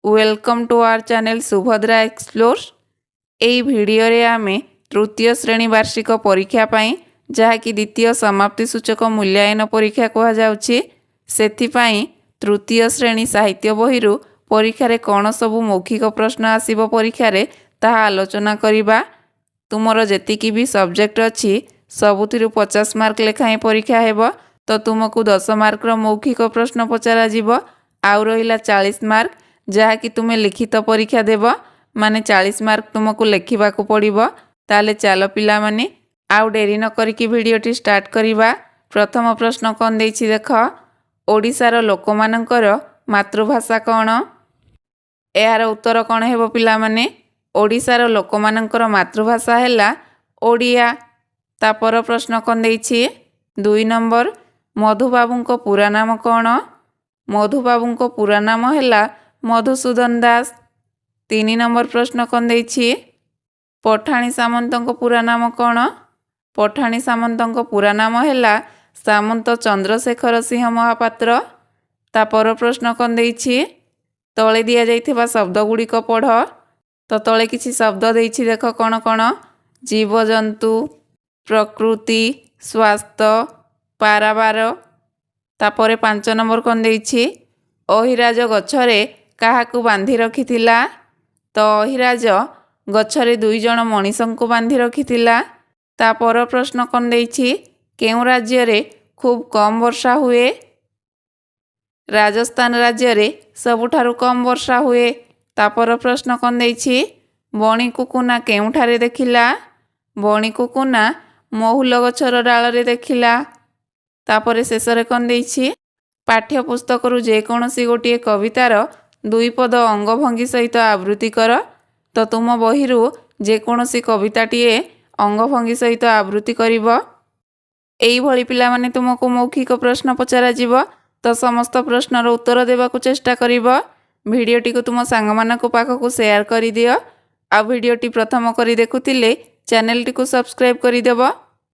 Welcome to our channel Subhadra explore. एई video रे आमे तृतीय श्रेणी वार्षिक परीक्षा पाई जहाँकि द्वितीय समाप्ति सूचक मूल्यांकन परीक्षा कह जाउछि सेथिपाई तृतीय श्रेणी साहित्य बहिरु परीक्षा रे कौन सबु मौखिक प्रश्न आसीबो परीक्षा रे ताहा आलोचना करिबा। तुमरो जेतिकी भी सब्जेक्ट अछि सबुथिरु 50 मार्क लेखाएं परीक्षा हेबो तो तुमको 10 मार्क रो मौखिक प्रश्न पचरा जिवो आउ रहिला 40 मार्क जहाँकि तुम्हें लिखित परीक्षा देव माने 40 मार्क तुमको लिखा पड़ो। ताले चलो पिला माने आउ डेरी न करिकी भिडियोटी स्टार्ट करिबा। प्रथम प्रश्न कौन देछि देख, ओडिशार लोकमानंकर मातृभाषा कौन? यार उत्तर कौन हेबो पिला माने? ओडिशार लोकमानंकर मातृभाषा हैला ओडिया। तापर प्रश्न कौन देछि 2 नंबर, मधुबाबूंको पूरा नाम कौन? मधुबाबूंको पूरा नाम हैला मधुसूदन दास। 3 नंबर प्रश्न कौन देछि, पठाणी सामंतंको पूरा नाम कौन? पठाणी सामंतंको पूरा नाम हैला सामंत चंद्रशेखर सिंह महापात्र। तापर प्रश्न कौन देछि, तले दिया जाइथिबा शब्द गुड़िक पढ़। तो तले किछि शब्द देछि देख कौन कौन, जीवजंतु, प्रकृति, स्वास्थ्य, पारावार। तापर 5 नंबर कौन देछि, अहिराज गछरे काहाकू बांधी रखिथिला? तो अहिराज गछरे 2 जण मनीषंकु बांधी रखिथिला। तापर प्रश्न कौन देछि, केउ राज्य रे खूब कम वर्षा हुए? राजस्थान राज्य रे सबुठारु कम वर्षा हुए। तापर प्रश्न कौन देछि, बणी कुकुना केउठारे देखिला? बणी कुकुना महुल गछर डाल रे देखिला। तापर शेषरे कौन देछि, पाठ्यपुस्तकरू जेकोसी गोटे कवितार 2 पद अंगभंगी सहित आवृत्ति कर। तो तुम बहिरू जेकोसी कविताटीए अंगभंगी सहित आवृत्ति करिब। एई भली पिला माने तुमको मौखिक प्रश्न पचरा जिवो तो समस्त प्रश्नर उत्तर देबाकू चेष्टा करिब। भिडियोटी को तुम सांगमानक पाखकू शेयर करि दियो। आ भिडियोटी प्रथम करी देखुतिले चैनलटी को सब्सक्राइब करि देबो।